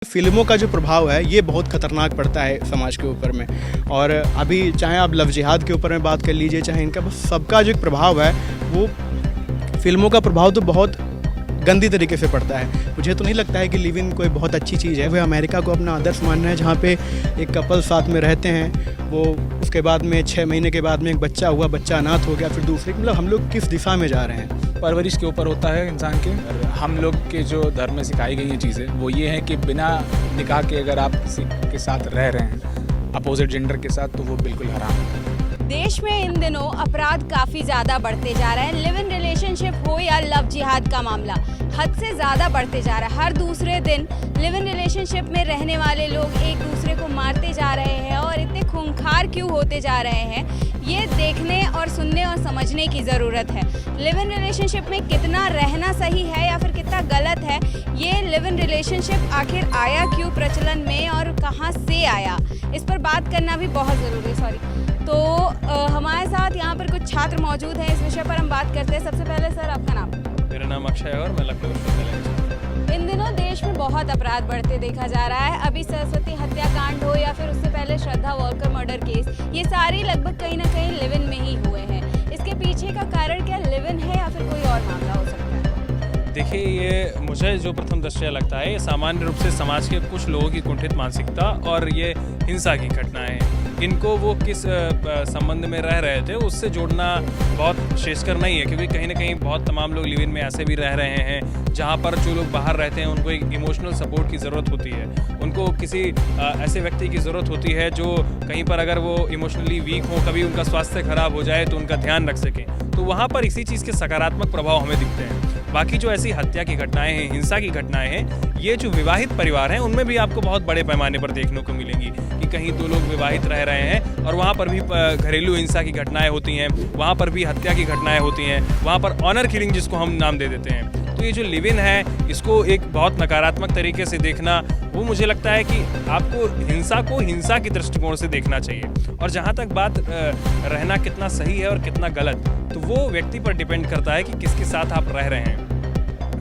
फ़िल्मों का जो प्रभाव है ये बहुत ख़तरनाक पड़ता है समाज के ऊपर में। और अभी चाहे आप लव जिहाद के ऊपर में बात कर लीजिए, चाहे इनका, बस सबका जो एक प्रभाव है वो फ़िल्मों का प्रभाव तो बहुत गंदी तरीके से पड़ता है। मुझे तो नहीं लगता है कि लिव इन कोई बहुत अच्छी चीज़ है। वह अमेरिका को अपना आदर्श मान रहे हैं जहाँ पे एक कपल साथ में रहते हैं, वो उसके बाद में 6 महीने के बाद में एक बच्चा हुआ, बच्चा अनाथ हो गया, फिर दूसरे, मतलब हम लोग किस दिशा में जा रहे हैं। परवरिश के ऊपर होता है इंसान के। और हम लोग के जो धर्म में सिखाई गई हैं चीज़ें वो ये है कि बिना निकाह के अगर आप किसी के साथ रह रहे हैं अपोजिट जेंडर के साथ तो वो बिल्कुल हराम है। देश में इन दिनों अपराध काफ़ी ज़्यादा बढ़ते जा रहे हैं। लिव इन रिलेशनशिप हो या लव जिहाद का मामला हद से ज़्यादा बढ़ते जा रहा है। हर दूसरे दिन लिव इन रिलेशनशिप में रहने वाले लोग एक दूसरे को मारते जा रहे हैं और इतने खूंखार क्यों होते जा रहे हैं, ये देखने और सुनने और समझने की ज़रूरत है। लिव इन रिलेशनशिप में कितना रहना सही है या फिर कितना गलत है, ये लिव इन रिलेशनशिप आखिर आया क्यों प्रचलन में और कहाँ से आया, इस पर बात करना भी बहुत ज़रूरी है। तो हमारे साथ यहाँ पर कुछ छात्र मौजूद हैं, इस विषय पर हम बात करते हैं। सबसे पहले सर आपका नाम? मेरा नाम अक्षय है और मैं लखनऊ विश्वविद्यालय। इन दिनों देश में बहुत अपराध बढ़ते देखा जा रहा है। अभी सरस्वती हत्याकांड हो या फिर उससे पहले श्रद्धा वॉलकर मर्डर केस, ये सारे लगभग कहीं ना कहीं लिव इन में ही हुए हैं। इसके पीछे का कारण क्या लिव इन है या फिर कोई और मामला हो सकता है? देखिए, ये मुझे जो प्रथम दृष्टया लगता है, ये सामान्य रूप से समाज के कुछ लोगों की कुंठित मानसिकता और ये हिंसा की घटनाएं, इनको वो किस संबंध में रह रहे थे उससे जोड़ना बहुत श्रेयस्कर नहीं है। क्योंकि कहीं ना कहीं बहुत तमाम लोग लिव इन में ऐसे भी रह रहे हैं जहाँ पर जो लोग बाहर रहते हैं उनको एक इमोशनल सपोर्ट की ज़रूरत होती है। उनको किसी ऐसे व्यक्ति की ज़रूरत होती है जो कहीं पर अगर वो इमोशनली वीक हो, कभी उनका स्वास्थ्य खराब हो जाए तो उनका ध्यान रख सकें। तो वहाँ पर इसी चीज़ के सकारात्मक प्रभाव हमें दिखते हैं। बाकी जो ऐसी हत्या की घटनाएं हैं, हिंसा की घटनाएं हैं, ये जो विवाहित परिवार हैं उनमें भी आपको बहुत बड़े पैमाने पर देखने को मिलेंगी कि कहीं 2 लोग विवाहित रह रहे हैं और वहाँ पर भी घरेलू हिंसा की घटनाएं होती हैं, वहाँ पर भी हत्या की घटनाएं होती हैं, वहाँ पर ऑनर किलिंग जिसको हम नाम दे देते हैं। तो ये जो लिव इन है इसको एक बहुत नकारात्मक तरीके से देखना, वो मुझे लगता है कि आपको हिंसा को हिंसा की दृष्टिकोण से देखना चाहिए। और जहाँ तक बात रहना कितना सही है और कितना गलत, तो वो व्यक्ति पर डिपेंड करता है कि किसके साथ आप रह रहे हैं।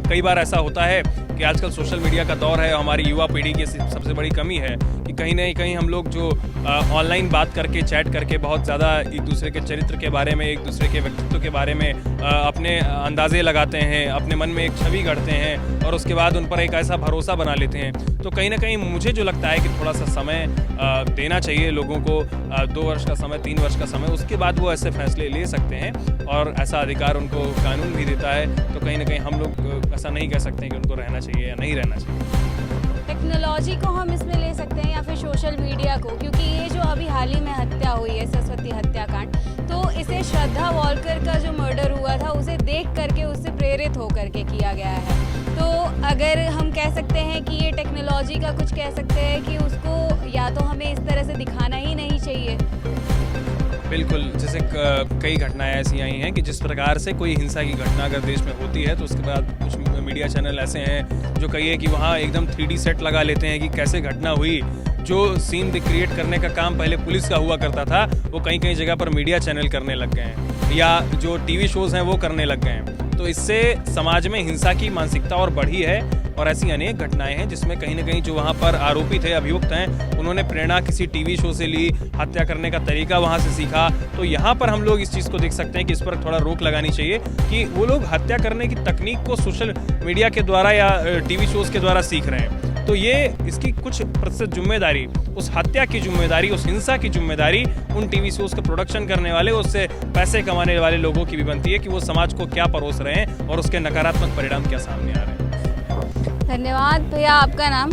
कई बार ऐसा होता है कि आजकल सोशल मीडिया का दौर है, हमारी युवा पीढ़ी की सबसे बड़ी कमी है कि कहीं ना कहीं हम लोग जो ऑनलाइन बात करके, चैट करके बहुत ज़्यादा एक दूसरे के चरित्र के बारे में, एक दूसरे के व्यक्तित्व के बारे में अपने अंदाजे लगाते हैं, अपने मन में एक छवि गढ़ते हैं और उसके बाद उन पर एक ऐसा भरोसा बना लेते हैं। तो कहीं ना कहीं मुझे जो लगता है कि थोड़ा सा समय देना चाहिए लोगों को, 2 वर्ष का समय, 3 वर्ष का समय, उसके बाद वो ऐसे फैसले ले सकते हैं और ऐसा अधिकार उनको कानून भी देता है। तो कहीं ना कहीं हम लोग ऐसा नहीं कह सकते कि उनको रहना चाहिए या नहीं रहना चाहिए। टेक्नोलॉजी को हम इसमें ले सकते हैं या फिर सोशल मीडिया को, क्योंकि ये जो अभी हाल ही में हत्या हुई है, सरस्वती हत्याकांड, तो इसे श्रद्धा वॉलकर का जो मर्डर हुआ था उसे देख करके, उससे प्रेरित होकर के किया गया है। तो अगर हम कह सकते हैं कि ये टेक्नोलॉजी का कुछ कह सकते हैं कि उसको या तो हमें इस तरह से दिखाना ही नहीं चाहिए। बिल्कुल, जैसे कई घटनाएं ऐसी आई हैं कि जिस प्रकार से कोई हिंसा की घटना अगर देश में होती है तो उसके बाद कुछ मीडिया चैनल ऐसे हैं जो कहिए कि वहाँ एकदम 3D सेट लगा लेते हैं कि कैसे घटना हुई। जो सीन क्रिएट करने का काम पहले पुलिस का हुआ करता था वो कहीं कहीं जगह पर मीडिया चैनल करने लग गए हैं, या जो टीवी शोज़ हैं वो करने लग गए हैं। तो इससे समाज में हिंसा की मानसिकता और बढ़ी है और ऐसी अनेक घटनाएं हैं जिसमें कहीं ना कहीं जो वहाँ पर आरोपी थे, अभियुक्त हैं, उन्होंने प्रेरणा किसी टीवी शो से ली, हत्या करने का तरीका वहाँ से सीखा। तो यहाँ पर हम लोग इस चीज़ को देख सकते हैं कि इस पर थोड़ा रोक लगानी चाहिए कि वो लोग हत्या करने की तकनीक को सोशल मीडिया के द्वारा या टीवी शोज़ के द्वारा सीख रहे हैं। तो ये इसकी कुछ प्रतिशत जिम्मेदारी, उस हत्या की जिम्मेदारी, उस हिंसा की जिम्मेदारी उन टीवी शोज़ का प्रोडक्शन करने वाले, उससे पैसे कमाने वाले लोगों की भी बनती है कि वो समाज को क्या परोस रहे हैं और उसके नकारात्मक परिणाम क्या सामने आ रहे हैं। धन्यवाद भैया। आपका नाम?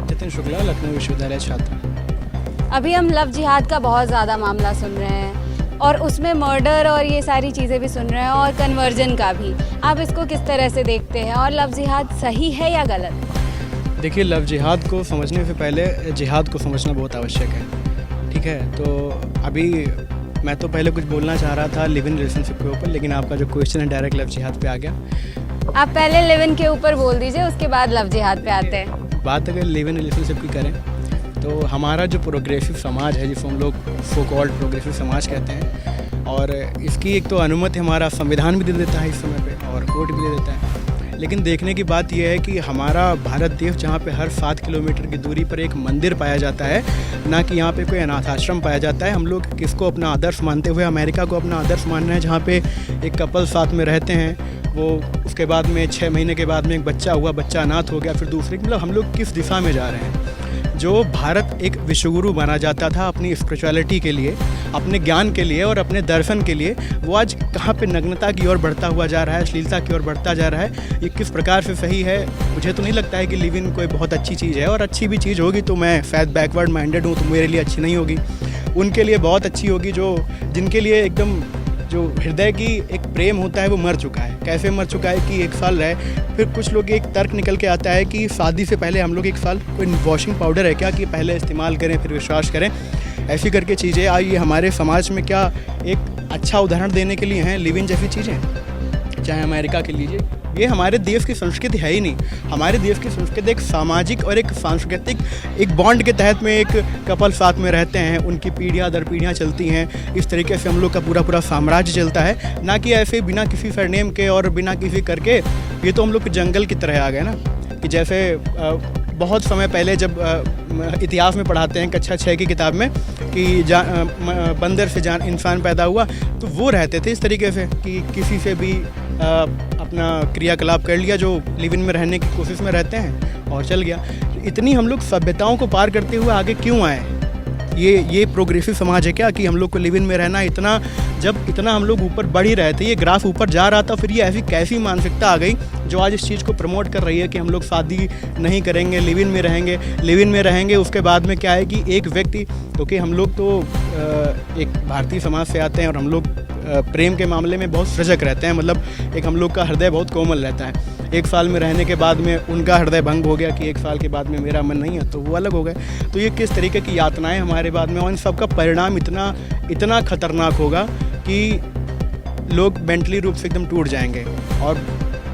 जतिन शुक्ला, लखनऊ विश्वविद्यालय छात्र। अभी हम लव जिहाद का बहुत ज़्यादा मामला सुन रहे हैं और उसमें मर्डर और ये सारी चीज़ें भी सुन रहे हैं और कन्वर्जन का भी। आप इसको किस तरह से देखते हैं और लव जिहाद सही है या गलत? देखिए, लव जिहाद को समझने से पहले जिहाद को समझना बहुत आवश्यक है, ठीक है। तो अभी मैं तो पहले कुछ बोलना चाह रहा था लिव इन रिलेशनशिप के ऊपर, लेकिन आपका जो क्वेश्चन है डायरेक्ट लव जिहाद पे आ गया। आप पहले लिव इन के ऊपर बोल दीजिए, उसके बाद लव जिहाद पे आते हैं। बात अगर लिव इन रिलेशनशिप की करें तो हमारा जो प्रोग्रेसिव समाज है, जिसको हम लोग सो कॉल्ड प्रोग्रेसिव समाज कहते हैं, और इसकी एक तो अनुमति हमारा संविधान भी दे देता है इस समय पे और कोर्ट भी दे देता है। लेकिन देखने की बात यह है कि हमारा भारत देश जहाँ पे हर 7 किलोमीटर की दूरी पर एक मंदिर पाया जाता है, ना कि यहाँ पे कोई अनाथ आश्रम पाया जाता है। हम लोग किसको अपना आदर्श मानते हुए अमेरिका को अपना आदर्श मान रहे हैं, जहाँ पे एक कपल साथ में रहते हैं, वो उसके बाद में 6 महीने के बाद में एक बच्चा हुआ, बच्चा अनाथ हो गया, फिर दूसरे, मतलब हम लोग किस दिशा में जा रहे हैं। जो भारत एक विश्वगुरु माना जाता था अपनी स्पिरिचुअलिटी के लिए, अपने ज्ञान के लिए और अपने दर्शन के लिए, वो आज कहाँ पे नग्नता की ओर बढ़ता हुआ जा रहा है, अश्लीलता की ओर बढ़ता जा रहा है। ये किस प्रकार से सही है? मुझे तो नहीं लगता है कि लिव इन कोई बहुत अच्छी चीज़ है, और अच्छी भी चीज़ होगी तो मैं शायद बैकवर्ड माइंडेड हूँ तो मेरे लिए अच्छी नहीं होगी। उनके लिए बहुत अच्छी होगी जो जिनके लिए एकदम जो हृदय की एक प्रेम होता है वो मर चुका है। कैसे मर चुका है कि 1 साल रहे, फिर कुछ लोग एक तर्क निकल के आता है कि शादी से पहले हम लोग 1 साल कोई वॉशिंग पाउडर है क्या कि पहले इस्तेमाल करें फिर विश्वास करें, ऐसी करके चीज़ें आई। ये हमारे समाज में क्या एक अच्छा उदाहरण देने के लिए हैं लिव इन जैसी चीज़ें, चाहे अमेरिका के लीजिए। ये हमारे देश की संस्कृति है ही नहीं। हमारे देश की संस्कृति एक सामाजिक और एक सांस्कृतिक एक बॉन्ड के तहत में एक कपल साथ में रहते हैं, उनकी पीढ़ियाँ दर पीढ़ियाँ चलती हैं, इस तरीके से हम लोग का पूरा साम्राज्य चलता है, ना कि ऐसे बिना किसी सरनेम के और बिना किसी करके। ये तो हम लोग के जंगल की तरह आ गए ना, कि जैसे बहुत समय पहले जब इतिहास में पढ़ाते हैं कक्षा 6 की किताब में कि बंदर से इंसान पैदा हुआ, तो वो रहते थे इस तरीके से कि किसी से भी अपना क्रियाकलाप कर लिया, जो लिव इन में रहने की कोशिश में रहते हैं, और चल गया। इतनी हम लोग सभ्यताओं को पार करते हुए आगे क्यों आए? ये प्रोग्रेसिव समाज है क्या कि हम लोग को लिव इन में रहना इतना, जब इतना हम लोग ऊपर बढ़ ही रहे थे, ये ग्राफ ऊपर जा रहा था, फिर ये ऐसी कैसी मानसिकता आ गई जो आज इस चीज़ को प्रमोट कर रही है कि हम लोग शादी नहीं करेंगे, लिव इन में रहेंगे। लिव इन में रहेंगे उसके बाद में क्या है कि एक व्यक्ति, क्योंकि हम लोग तो एक भारतीय समाज से आते हैं और हम लोग प्रेम के मामले में बहुत सजग रहते हैं, मतलब एक हम लोग का हृदय बहुत कोमल रहता है। 1 साल में रहने के बाद में उनका हृदय भंग हो गया कि 1 साल के बाद में मेरा मन नहीं है, तो वो अलग हो गए। तो ये किस तरीके की यातनाएं हमारे बाद में, और इन सब का परिणाम इतना खतरनाक होगा कि लोग मेंटली रूप से एकदम टूट जाएंगे, और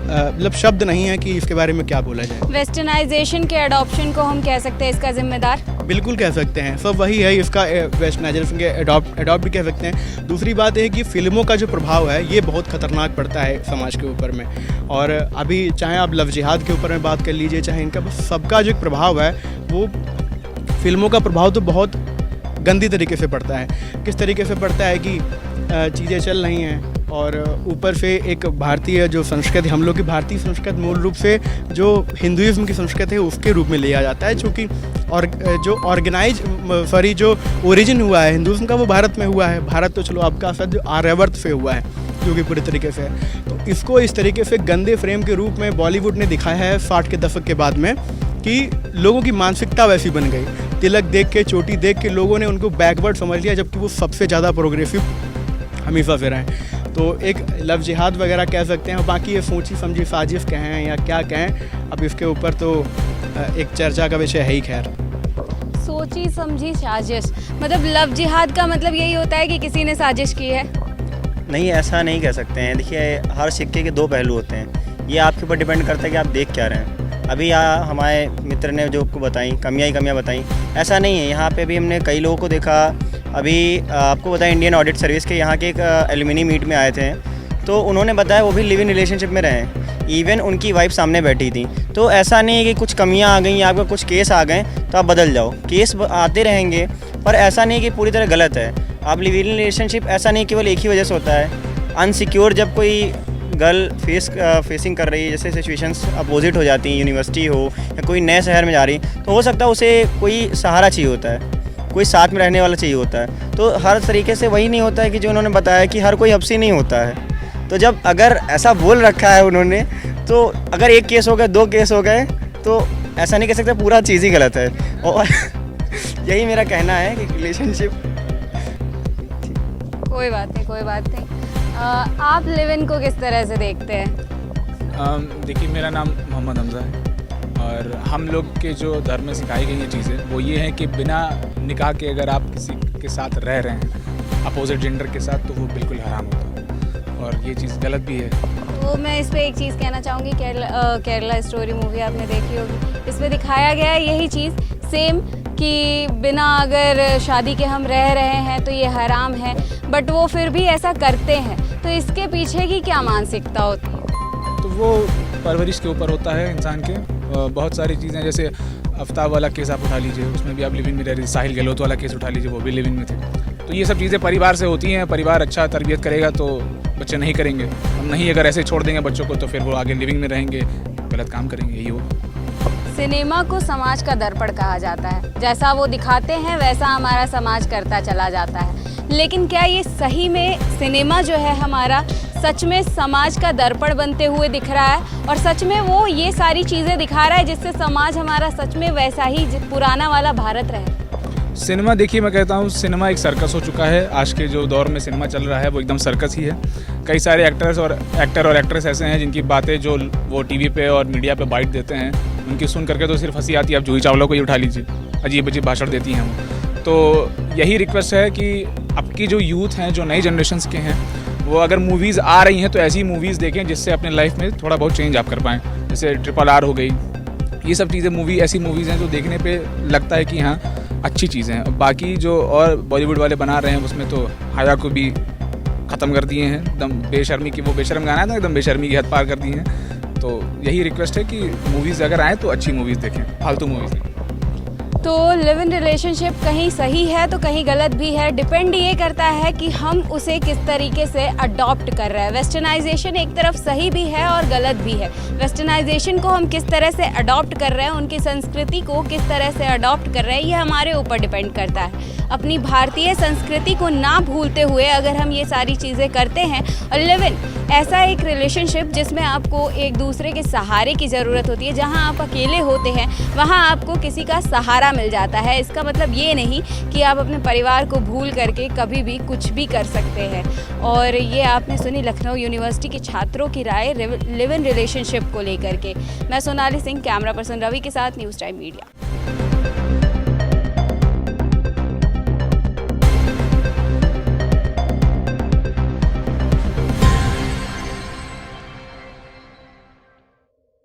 मतलब शब्द नहीं है कि इसके बारे में क्या बोला जाए। वेस्टर्नाइजेशन के अडॉप्शन को हम कह सकते हैं इसका जिम्मेदार? बिल्कुल कह सकते हैं, सब वही है इसका, वेस्टर्नाइजेशन के अडॉप्ट भी कह सकते हैं। दूसरी बात है कि फिल्मों का जो प्रभाव है ये बहुत खतरनाक पड़ता है समाज के ऊपर में, और अभी चाहे आप लव जिहाद के ऊपर में बात कर लीजिए, चाहे इनका, सबका जो प्रभाव है वो फिल्मों का प्रभाव तो बहुत गंदी तरीके से पड़ता है। किस तरीके से पड़ता है कि चीज़ें चल रही हैं और ऊपर से एक भारतीय जो संस्कृति, हम लोग की भारतीय संस्कृति मूल रूप से जो हिंदुइज्म की संस्कृति है उसके रूप में लिया जाता है, चूँकि और जो जो ओरिजिन हुआ है हिंदुइज्म का वो भारत में हुआ है। भारत तो चलो आपका सद आर्यवर्त से हुआ है जो कि पूरी तरीके से, तो इसको इस तरीके से गंदे फ्रेम के रूप में बॉलीवुड ने दिखाया है 60 के दशक के बाद में, कि लोगों की मानसिकता वैसी बन गई। तिलक देख के, चोटी देख के लोगों ने उनको बैकवर्ड समझ लिया, जबकि वो सबसे ज़्यादा प्रोग्रेसिव हमेशा से रहे। तो एक लव जिहाद वगैरह कह सकते हैं, बाकी ये सोची समझी साजिश कहें या क्या कहें, अब इसके ऊपर तो एक चर्चा का विषय है ही। खैर, सोची समझी साजिश मतलब लव जिहाद का मतलब यही होता है कि किसी ने साजिश की है? नहीं, ऐसा नहीं कह सकते हैं। देखिए, हर सिक्के के 2 पहलू होते हैं, ये आपके ऊपर डिपेंड करता है कि आप देख क्या रहे हैं। अभी हमारे मित्र ने जो आपको बताई कमियाँ बताई, ऐसा नहीं है। यहाँ पे भी हमने कई लोगों को देखा। अभी आपको बताया इंडियन ऑडिट सर्विस के यहाँ के एक एल्यूमिनी मीट में आए थे, तो उन्होंने बताया वो भी लिव इन रिलेशनशिप में रहे, इवन उनकी वाइफ सामने बैठी थी। तो ऐसा नहीं है कि कुछ कमियाँ आ गई या आपका कुछ केस आ गए तो आप बदल जाओ, केस आते रहेंगे, पर ऐसा नहीं है कि पूरी तरह गलत है। आप लिव इन रिलेशनशिप ऐसा नहीं केवल एक ही वजह से होता है। अनसिक्योर जब कोई गर्ल फेसिंग कर रही है, जैसे सिचुएशंस अपोजिट हो जाती हैं, यूनिवर्सिटी हो या कोई नए शहर में जा रही, तो हो सकता है उसे कोई सहारा चाहिए होता है, कोई साथ में रहने वाला चाहिए होता है। तो हर तरीके से वही नहीं होता है कि जो उन्होंने बताया कि हर कोई आपसी नहीं होता है। तो जब अगर ऐसा बोल रखा है उन्होंने, तो अगर 1 केस हो गए, 2 केस हो गए, तो ऐसा नहीं कह सकते पूरा चीज़ ही गलत है। और यही मेरा कहना है कि रिलेशनशिप। कोई बात नहीं। आप लिव इन को किस तरह से देखते हैं? देखिए, मेरा नाम मोहम्मद हमजा है, और हम लोग के जो धर्म में सिखाई गई ये चीज़ें वो ये है कि बिना निकाह के अगर आप किसी के साथ रह रहे हैं अपोजिट जेंडर के साथ, तो वो बिल्कुल हराम होता है, और ये चीज़ गलत भी है। तो मैं इस पर एक चीज़ कहना चाहूँगी, केरला स्टोरी मूवी आपने देखी होगी, इसमें दिखाया गया है यही चीज़ सेम, कि बिना अगर शादी के हम रह रहे हैं तो ये हराम है, बट वो फिर भी ऐसा करते हैं। तो इसके पीछे की क्या मानसिकता होती है? तो वो परवरिश के ऊपर होता है इंसान के। बहुत सारी चीज़ें, जैसे आफ्ताब वाला केस आप उठा लीजिए, उसमें भी आप लिविंग में रह रही। साहिल गहलोत वाला केस उठा लीजिए, वो भी लिविंग में थे। तो ये सब चीज़ें परिवार से होती हैं। परिवार अच्छा तरबियत करेगा तो बच्चे नहीं करेंगे, हम नहीं अगर ऐसे छोड़ देंगे बच्चों को तो फिर वो आगे लिविंग में रहेंगे, गलत काम करेंगे। यही होगा। सिनेमा को समाज का दर्पण कहा जाता है। जैसा वो दिखाते हैं वैसा हमारा समाज करता चला जाता है। लेकिन क्या ये सही में सिनेमा जो है हमारा सच में समाज का दर्पण बनते हुए दिख रहा है, और सच में वो ये सारी चीज़ें दिखा रहा है जिससे समाज हमारा सच में वैसा ही पुराना वाला भारत रहे? सिनेमा, देखिए मैं कहता हूँ सिनेमा एक सर्कस हो चुका है। आज के जो दौर में सिनेमा चल रहा है वो एकदम सर्कस ही है। कई सारे एक्टर और एक्ट्रेस ऐसे हैं जिनकी बातें जो वो टीवी पे और मीडिया पे बाइट देते हैं, उनकी सुन करके तो सिर्फ हंसी आती है। आप जूही चावला को ही उठा लीजिए, अजीब अजीब भाषण देती हैं वो। तो यही रिक्वेस्ट है कि अब की जो यूथ हैं, जो नई जनरेशन्स के हैं, वो अगर मूवीज़ आ रही हैं तो ऐसी मूवीज़ देखें जिससे अपने लाइफ में थोड़ा बहुत चेंज आप कर पाएँ। जैसे RRR हो गई, ये सब चीज़ें ऐसी मूवीज़ हैं जो देखने पे लगता है कि हाँ अच्छी चीज़ें हैं। बाकी जो और बॉलीवुड वाले बना रहे हैं उसमें तो हया को भी ख़त्म कर दिए हैं, एकदम बेशर्मी की। वो बेशर्म गाना है ना, एकदम बेशर्मी की हद पार कर दी हैं। तो यही रिक्वेस्ट है कि मूवीज़ अगर आएँ तो अच्छी मूवीज़ देखें, फालतू मूवीज़ नहीं। तो लिव इन रिलेशनशिप कहीं सही है तो कहीं गलत भी है। डिपेंड ये करता है कि हम उसे किस तरीके से अडॉप्ट कर रहे हैं। वेस्टर्नाइजेशन एक तरफ सही भी है और गलत भी है। वेस्टर्नाइजेशन को हम किस तरह से अडॉप्ट कर रहे हैं, उनकी संस्कृति को किस तरह से अडॉप्ट कर रहे हैं, ये हमारे ऊपर डिपेंड करता है। अपनी भारतीय संस्कृति को ना भूलते हुए अगर हम ये सारी चीज़ें करते हैं, और लिव इन ऐसा एक रिलेशनशिप जिसमें आपको एक दूसरे के सहारे की ज़रूरत होती है, जहाँ आप अकेले होते हैं वहाँ आपको किसी का सहारा मिल जाता है। इसका मतलब ये नहीं कि आप अपने परिवार को भूल करके कभी भी कुछ भी कर सकते हैं। और ये आपने सुनी लखनऊ यूनिवर्सिटी के छात्रों की राय लिव इन रिलेशनशिप को लेकर के। मैं सोनाली सिंह, कैमरा पर्सन रवि के साथ, न्यूज़ टाइम मीडिया।